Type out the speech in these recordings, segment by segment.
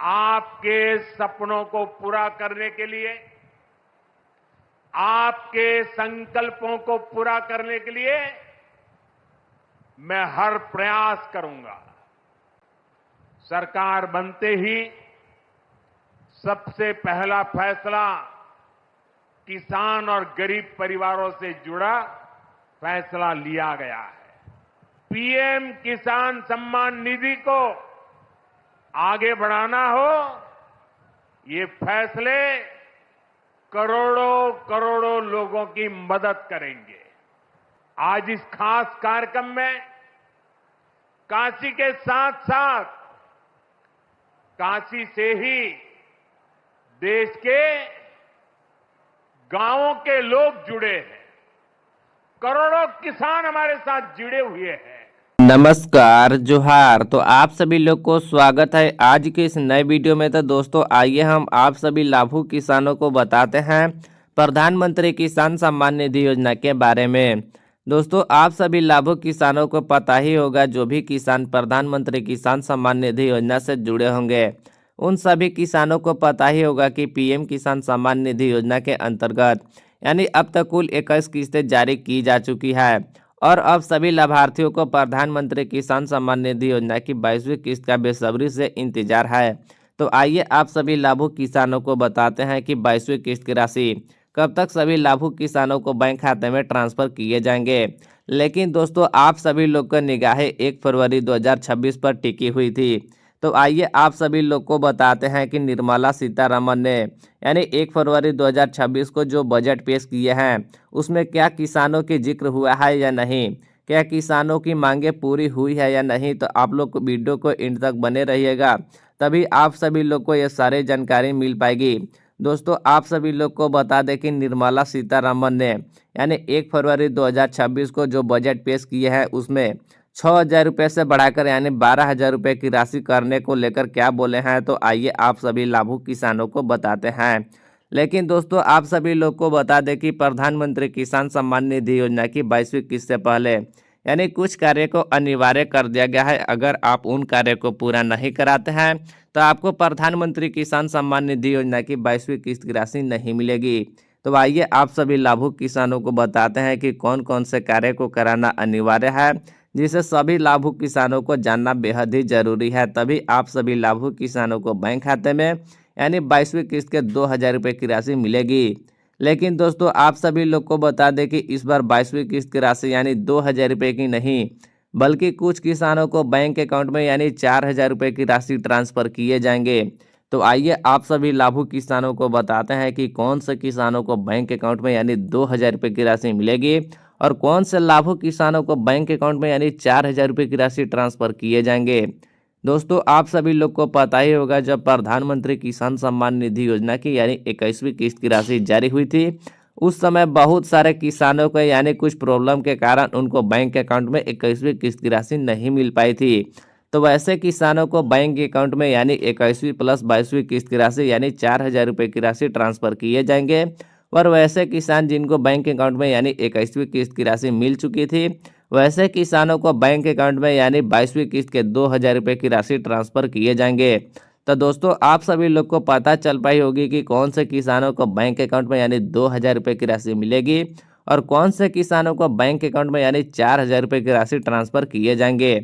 आपके सपनों को पूरा करने के लिए, आपके संकल्पों को पूरा करने के लिए मैं हर प्रयास करूंगा। सरकार बनते ही सबसे पहला फैसला किसान और गरीब परिवारों से जुड़ा फैसला लिया गया है। पीएम किसान सम्मान निधि को आगे बढ़ाना हो, ये फैसले करोड़ों करोड़ों लोगों की मदद करेंगे। आज इस खास कार्यक्रम में काशी के साथ साथ काशी से ही देश के गांवों के लोग जुड़े हैं। करोड़ों किसान हमारे साथ जुड़े हुए हैं। नमस्कार जोहार। तो आप सभी लोग को स्वागत है आज के इस नए वीडियो में। तो दोस्तों आइए हम आप सभी लाभुक किसानों को बताते हैं प्रधानमंत्री किसान सम्मान निधि योजना के बारे में। दोस्तों आप सभी लाभुक किसानों को पता ही होगा, जो भी किसान प्रधानमंत्री किसान सम्मान निधि योजना से जुड़े होंगे उन सभी किसानों को पता ही होगा कि पीएम किसान सम्मान निधि योजना के अंतर्गत यानी अब तक कुल 21 किस्तें जारी की जा चुकी है और अब सभी लाभार्थियों को प्रधानमंत्री किसान सम्मान निधि योजना की 22वीं किस्त का बेसब्री से इंतजार है। तो आइए आप सभी लाभुक किसानों को बताते हैं कि 22वीं किस्त की राशि कब तक सभी लाभुक किसानों को बैंक खाते में ट्रांसफर किए जाएंगे। लेकिन दोस्तों आप सभी लोग की निगाहें 1 फरवरी 2026 पर टिकी हुई थी। तो आइए आप सभी लोग को बताते हैं कि निर्मला सीतारमण ने यानी 1 फरवरी 2026 को जो बजट पेश किए हैं उसमें क्या किसानों की जिक्र हुआ है या नहीं, क्या किसानों की मांगे पूरी हुई है या नहीं। तो आप लोग वीडियो को एंड तक बने रहिएगा, तभी आप सभी लोग को ये सारी जानकारी मिल पाएगी। दोस्तों आप सभी लोग को बता दें कि निर्मला सीतारमण ने यानी 1 फरवरी 2026 को जो बजट पेश किए हैं उसमें 6,000 रुपये से बढ़ाकर यानी 12,000 रुपये की राशि करने को लेकर क्या बोले हैं। तो आइए आप सभी लाभुक किसानों को बताते हैं। लेकिन दोस्तों आप सभी लोग को बता दें कि प्रधानमंत्री किसान सम्मान निधि योजना की 22वीं किस्त से पहले यानी कुछ कार्य को अनिवार्य कर दिया गया है। अगर आप उन कार्य को पूरा नहीं कराते हैं तो आपको प्रधानमंत्री किसान सम्मान निधि योजना की 22वीं किस्त की राशि नहीं मिलेगी। तो आइए आप सभी लाभुक किसानों को बताते हैं कि कौन कौन से कार्य को कराना अनिवार्य है, जिसे सभी लाभुक किसानों को जानना बेहद ही जरूरी है। तभी आप सभी लाभुक किसानों को बैंक खाते में यानी 22वीं किस्त के 2,000 रुपये की राशि मिलेगी। लेकिन दोस्तों आप सभी लोग को बता दें कि इस बार 22वीं किस्त की राशि यानी 2,000 रुपये की नहीं, बल्कि कुछ किसानों को बैंक अकाउंट में यानी 4,000 रुपये की राशि ट्रांसफर किए जाएंगे। तो आइए आप सभी लाभुक किसानों को बताते हैं कि कौन से किसानों को बैंक अकाउंट में यानी 2,000 रुपये की राशि मिलेगी और कौन से लाभुक किसानों को बैंक अकाउंट में यानी 4,000 रुपये की राशि ट्रांसफर किए जाएंगे। दोस्तों आप सभी लोग को पता ही होगा, जब प्रधानमंत्री किसान सम्मान निधि योजना की यानी 21वीं किस्त की राशि जारी हुई थी उस समय बहुत सारे किसानों को यानी कुछ प्रॉब्लम के कारण उनको बैंक अकाउंट में 21वीं किस्त की राशि नहीं मिल पाई थी। तो वैसे किसानों को बैंक अकाउंट में यानी 21वीं प्लस 22वीं किस्त की राशि यानी 4,000 रुपये की राशि ट्रांसफर किए जाएंगे। और वैसे किसान जिनको बैंक अकाउंट में यानी 21वीं किस्त की राशि मिल चुकी थी वैसे किसानों को बैंक अकाउंट में यानी 22वीं किस्त के 2,000 रुपये की राशि ट्रांसफर किए जाएंगे। तो दोस्तों आप सभी लोग को पता चल पाई होगी कि कौन से किसानों को बैंक अकाउंट में यानी 2,000 रुपये की राशि मिलेगी और कौन से किसानों को बैंक अकाउंट में यानी 4,000 रुपये की राशि ट्रांसफर किए जाएंगे।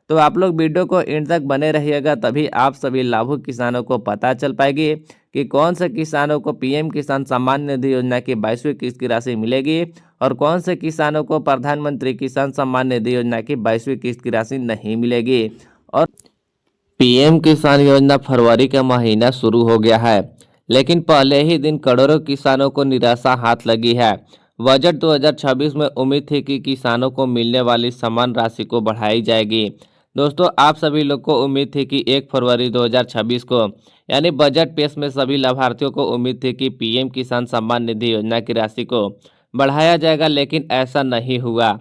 तो आप लोग वीडियो को एंड तक बने रहिएगा, तभी आप सभी लाभुक किसानों को पता चल पाएगी कि कौन से किसानों को पीएम किसान सम्मान निधि योजना की 22वीं किस्त की राशि मिलेगी और कौन से किसानों को प्रधानमंत्री किसान सम्मान निधि योजना की 22वीं किस्त की राशि नहीं मिलेगी। और पीएम किसान योजना फरवरी का महीना शुरू हो गया है, लेकिन पहले ही दिन करोड़ों किसानों को निराशा हाथ लगी है। बजट 2026 में उम्मीद थी कि किसानों को मिलने वाली समान राशि को बढ़ाई जाएगी। दोस्तों आप सभी लोग को उम्मीद थी कि 1 फरवरी 2026 को यानी बजट पेश में सभी लाभार्थियों को उम्मीद थी कि पीएम किसान सम्मान निधि योजना की राशि को बढ़ाया जाएगा, लेकिन ऐसा नहीं हुआ।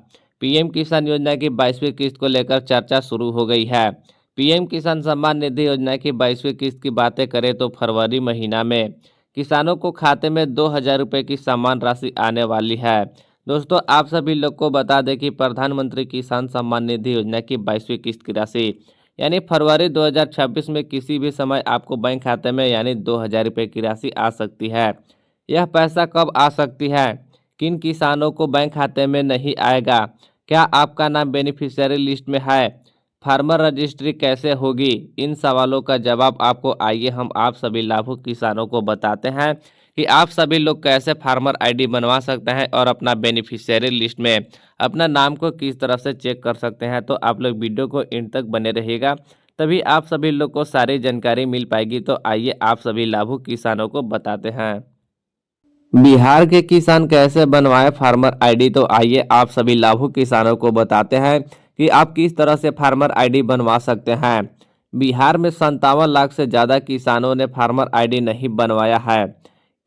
पीएम किसान योजना की 22वीं किस्त को लेकर चर्चा शुरू हो गई है। पीएम किसान सम्मान निधि योजना की 22वीं किस्त की बातें करें तो फरवरी महीना में किसानों को खाते में 2,000 रुपये की समान राशि आने वाली है। दोस्तों आप सभी लोग को बता दें कि प्रधानमंत्री किसान सम्मान निधि योजना की 22वीं किस्त की राशि यानी फरवरी 2026 में किसी भी समय आपको बैंक खाते में यानी 2,000 रुपये की राशि आ सकती है। यह पैसा कब आ सकती है, किन किसानों को बैंक खाते में नहीं आएगा, क्या आपका नाम बेनिफिशियरी लिस्ट में है, फार्मर रजिस्ट्री कैसे होगी, इन सवालों का जवाब आपको आइए हम आप सभी लाभुक किसानों को बताते हैं कि आप सभी लोग कैसे फार्मर आईडी बनवा सकते हैं और अपना बेनिफिशियरी लिस्ट में अपना नाम को किस तरह से चेक कर सकते हैं। तो आप लोग वीडियो को एंड तक बने रहिएगा, तभी आप सभी लोग को सारी जानकारी मिल पाएगी। तो आइए आप सभी लाभुक किसानों को बताते हैं बिहार के किसान कैसे बनवाए फार्मर आईडी। तो आइए आप सभी लाभुक किसानों को बताते हैं कि आप किस तरह से फार्मर आईडी बनवा सकते हैं। बिहार में 57 लाख से ज़्यादा किसानों ने फार्मर आईडी नहीं बनवाया है।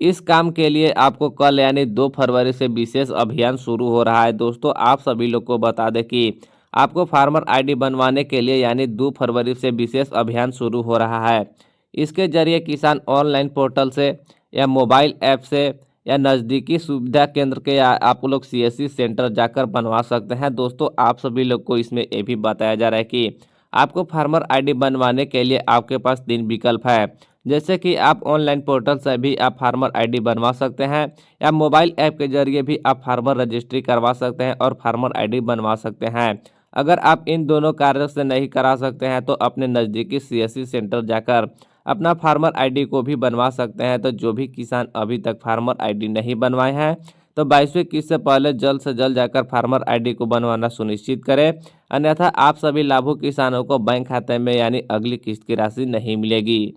इस काम के लिए आपको कल यानी 2 फरवरी से विशेष अभियान शुरू हो रहा है। दोस्तों आप सभी लोग को बता दें कि आपको फार्मर आईडी बनवाने के लिए यानी 2 फरवरी से विशेष अभियान शुरू हो रहा है। इसके जरिए किसान ऑनलाइन पोर्टल से या मोबाइल ऐप से या नज़दीकी सुविधा केंद्र के आप लोग सीएससी सेंटर जाकर बनवा सकते हैं। दोस्तों आप सभी लोग को इसमें ये भी बताया जा रहा है कि आपको फार्मर आईडी बनवाने के लिए आपके पास 3 विकल्प है, जैसे कि आप ऑनलाइन पोर्टल से भी आप फार्मर आईडी बनवा सकते हैं या मोबाइल ऐप के जरिए भी आप फार्मर रजिस्ट्री करवा सकते हैं और फार्मर आईडी बनवा सकते हैं। अगर आप इन दोनों कार्यों से नहीं करा सकते हैं तो अपने नज़दीकी सीएससी सेंटर जाकर अपना फार्मर आईडी को भी बनवा सकते हैं। तो जो भी किसान अभी तक फार्मर आईडी नहीं बनवाए हैं तो 22वीं किस्त से पहले जल्द से जल्द जाकर फार्मर आईडी को बनवाना सुनिश्चित करें, अन्यथा आप सभी लाभुक किसानों को बैंक खाते में यानी अगली किस्त की राशि नहीं मिलेगी।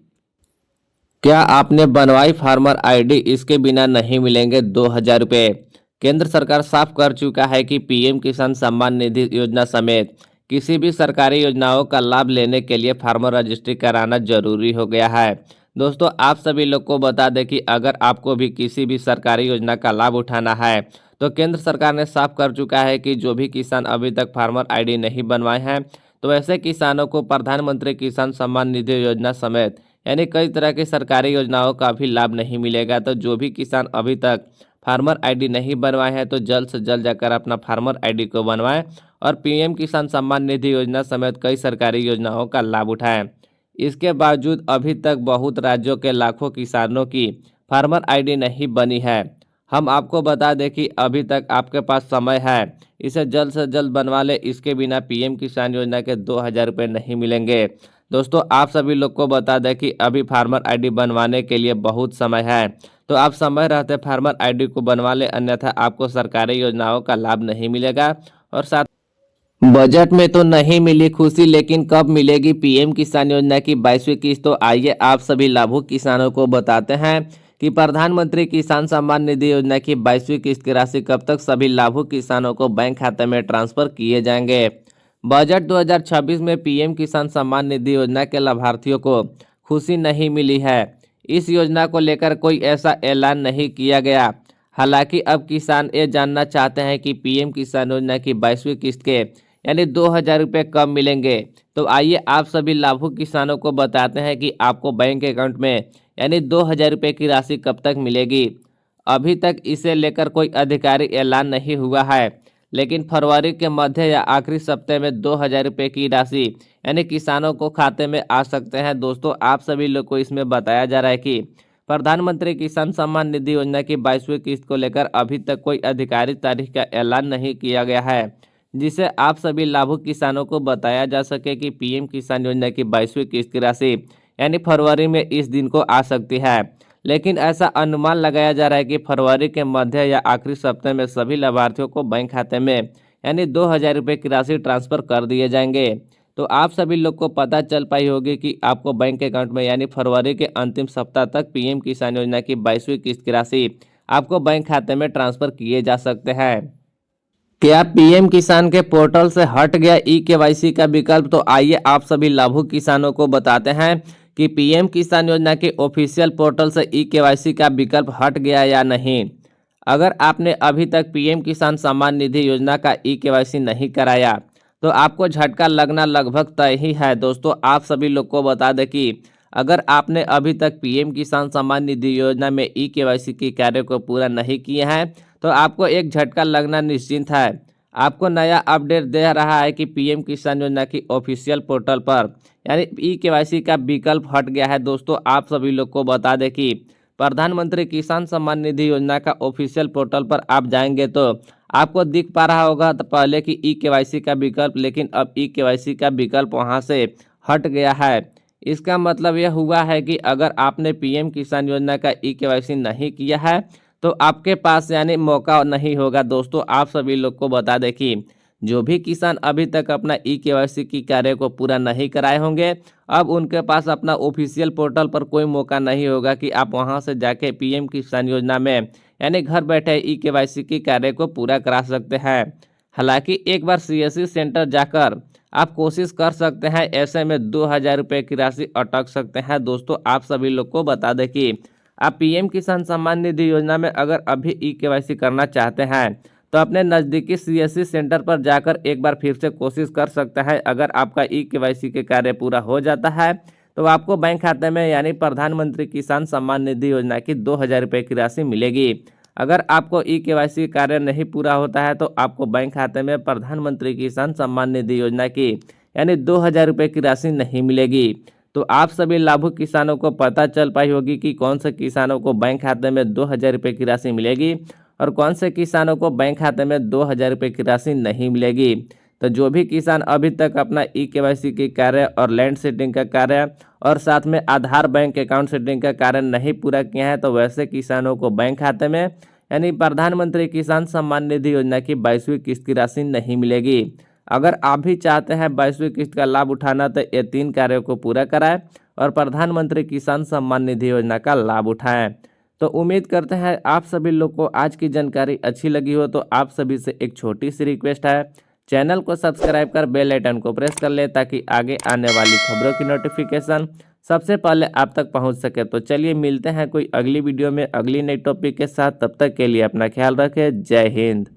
क्या आपने बनवाई फार्मर आईडी, इसके बिना नहीं मिलेंगे 2,000 रुपये। केंद्र सरकार साफ कर चुका है कि पीएम किसान सम्मान निधि योजना समेत किसी भी सरकारी योजनाओं का लाभ लेने के लिए फार्मर रजिस्ट्री कराना जरूरी हो गया है। दोस्तों आप सभी लोग को बता दें कि अगर आपको भी किसी भी सरकारी योजना का लाभ उठाना है तो केंद्र सरकार ने साफ कर चुका है कि जो भी किसान अभी तक फार्मर आईडी नहीं बनवाए हैं तो ऐसे किसानों को प्रधानमंत्री किसान सम्मान निधि योजना समेत यानी कई तरह की सरकारी योजनाओं का भी लाभ नहीं मिलेगा। तो जो भी किसान अभी तक फार्मर आईडी नहीं बनवाए हैं तो जल्द से जल्द जाकर अपना फार्मर आईडी को बनवाएं और पीएम किसान सम्मान निधि योजना समेत कई सरकारी योजनाओं का लाभ उठाएं। इसके बावजूद अभी तक बहुत राज्यों के लाखों किसानों की फार्मर आईडी नहीं बनी है। हम आपको बता दें कि अभी तक आपके पास समय है, इसे जल्द से जल्द बनवा ले, इसके बिना पीएम किसान योजना के 2,000 रुपये नहीं मिलेंगे। दोस्तों आप सभी लोग को बता दें कि अभी फार्मर आईडी बनवाने के लिए बहुत समय है, तो आप समय रहते फार्मर आईडी को बनवा ले, अन्यथा आपको सरकारी योजनाओं का लाभ नहीं मिलेगा। और साथ बजट में तो नहीं मिली खुशी, लेकिन कब मिलेगी पीएम किसान योजना की 22वीं किस्त। तो आइए आप सभी लाभुक किसानों को बताते हैं कि प्रधानमंत्री किसान सम्मान निधि योजना की 22वीं किस्त की राशि कब तक सभी लाभुक किसानों को बैंक खाते में ट्रांसफर किए जाएंगे। बजट 2026 में पीएम किसान सम्मान निधि योजना के लाभार्थियों को खुशी नहीं मिली है। इस योजना को लेकर कोई ऐसा ऐलान नहीं किया गया। हालांकि अब किसान ये जानना चाहते हैं कि पीएम किसान योजना की 22वीं किस्त के यानी 2,000 रुपये कब मिलेंगे। तो आइए आप सभी लाभुक किसानों को बताते हैं कि आपको बैंक अकाउंट में यानी 2,000 रुपये की राशि कब तक मिलेगी। अभी तक इसे लेकर कोई आधिकारिक ऐलान नहीं हुआ है, लेकिन फरवरी के मध्य या आखिरी सप्ताह में 2,000 रुपये की राशि यानी किसानों को खाते में आ सकते हैं। दोस्तों आप सभी लोग को इसमें बताया जा रहा है कि प्रधानमंत्री किसान सम्मान निधि योजना की 22वीं किस्त को लेकर अभी तक कोई आधिकारिक तारीख का ऐलान नहीं किया गया है, जिसे आप सभी लाभुक किसानों को बताया जा सके कि पीएम किसान योजना की 22वीं किस्त की राशि यानी फरवरी में इस दिन को आ सकती है। लेकिन ऐसा अनुमान लगाया जा रहा है कि फरवरी के मध्य या आखिरी सप्ताह में सभी लाभार्थियों को बैंक खाते में यानी 2,000 रुपये की राशि ट्रांसफर कर दिए जाएंगे। तो आप सभी लोग को पता चल पाई होगी कि आपको बैंक अकाउंट में यानी फरवरी के अंतिम सप्ताह तक पीएम किसान योजना की 22वीं किस्त की राशि आपको बैंक खाते में ट्रांसफर किए जा सकते हैं। क्या पीएम किसान के पोर्टल से हट गया ई-केवाईसी का विकल्प। तो आइए आप सभी लाभुक किसानों को बताते हैं कि पीएम किसान योजना के ऑफिशियल पोर्टल से ई-केवाईसी का विकल्प हट गया या नहीं। अगर आपने अभी तक पीएम किसान सम्मान निधि योजना का ई-केवाईसी नहीं कराया तो आपको झटका लगना लगभग तय ही है। दोस्तों आप सभी लोग को बता दें कि अगर आपने अभी तक पीएम किसान सम्मान निधि योजना में ई-केवाईसी के कार्य को पूरा नहीं किए हैं तो आपको एक झटका लगना निश्चिंत है। आपको नया अपडेट दे रहा है कि पीएम किसान योजना की ऑफिशियल पोर्टल पर यानी ई-केवाईसी का विकल्प हट गया है। दोस्तों आप सभी लोग को बता दें कि प्रधानमंत्री किसान सम्मान निधि योजना का ऑफिशियल पोर्टल पर आप जाएंगे तो आपको दिख पा रहा होगा तो पहले की ई-केवाईसी का विकल्प, लेकिन अब ई-केवाईसी का विकल्प वहां से हट गया है। इसका मतलब यह हुआ है कि अगर आपने पीएम किसान योजना का ई-केवाईसी नहीं किया है तो आपके पास यानी मौका नहीं होगा। दोस्तों आप सभी लोग को बता दें कि जो भी किसान अभी तक अपना ई-केवाईसी की कार्य को पूरा नहीं कराए होंगे, अब उनके पास अपना ऑफिशियल पोर्टल पर कोई मौका नहीं होगा कि आप वहां से जाके पीएम किसान योजना में यानी घर बैठे ई-केवाईसी की कार्य को पूरा करा सकते हैं। हालांकि एक बार सीएससी सेंटर जाकर आप कोशिश कर सकते हैं, ऐसे में 2,000 रुपये की राशि अटक सकते हैं। दोस्तों आप सभी लोग को बता दें कि आप पीएम किसान सम्मान निधि योजना में अगर अभी ई-केवाईसी करना चाहते हैं तो अपने नज़दीकी सीएससी सेंटर पर जाकर एक बार फिर से कोशिश कर सकते हैं। अगर आपका ई-केवाईसी के कार्य पूरा हो जाता है तो आपको बैंक खाते में यानी प्रधानमंत्री किसान सम्मान निधि योजना की 2,000 रुपये की राशि मिलेगी। अगर आपको ई-केवाईसी कार्य नहीं पूरा होता है तो आपको बैंक खाते में प्रधानमंत्री किसान सम्मान निधि योजना की यानी 2,000 रुपये की राशि नहीं मिलेगी। तो आप सभी लाभुक किसानों को पता चल पाई होगी कि कौन से किसानों को बैंक खाते में 2,000 रुपये की राशि मिलेगी और कौन से किसानों को बैंक खाते में 2,000 रुपये की राशि नहीं मिलेगी। तो जो भी किसान अभी तक अपना ई-केवाईसी के कार्य और लैंड सेटिंग का कार्य और साथ में आधार बैंक अकाउंट सेटिंग का कार्य नहीं पूरा किया है तो वैसे किसानों को बैंक खाते में यानी प्रधानमंत्री किसान सम्मान निधि योजना की 22वीं किस्त की राशि नहीं मिलेगी। अगर आप भी चाहते हैं 22वीं किस्त का लाभ उठाना तो ये 3 कार्यों को पूरा कराएं और प्रधानमंत्री किसान सम्मान निधि योजना का लाभ उठाएं। तो उम्मीद करते हैं आप सभी लोग को आज की जानकारी अच्छी लगी हो। तो आप सभी से एक छोटी सी रिक्वेस्ट है, चैनल को सब्सक्राइब कर बेल आइकन को प्रेस कर ले ताकि आगे आने वाली खबरों की नोटिफिकेशन सबसे पहले आप तक पहुंच सके। तो चलिए मिलते हैं कोई अगली वीडियो में अगली नई टॉपिक के साथ। तब तक के लिए अपना ख्याल रखें। जय हिंद।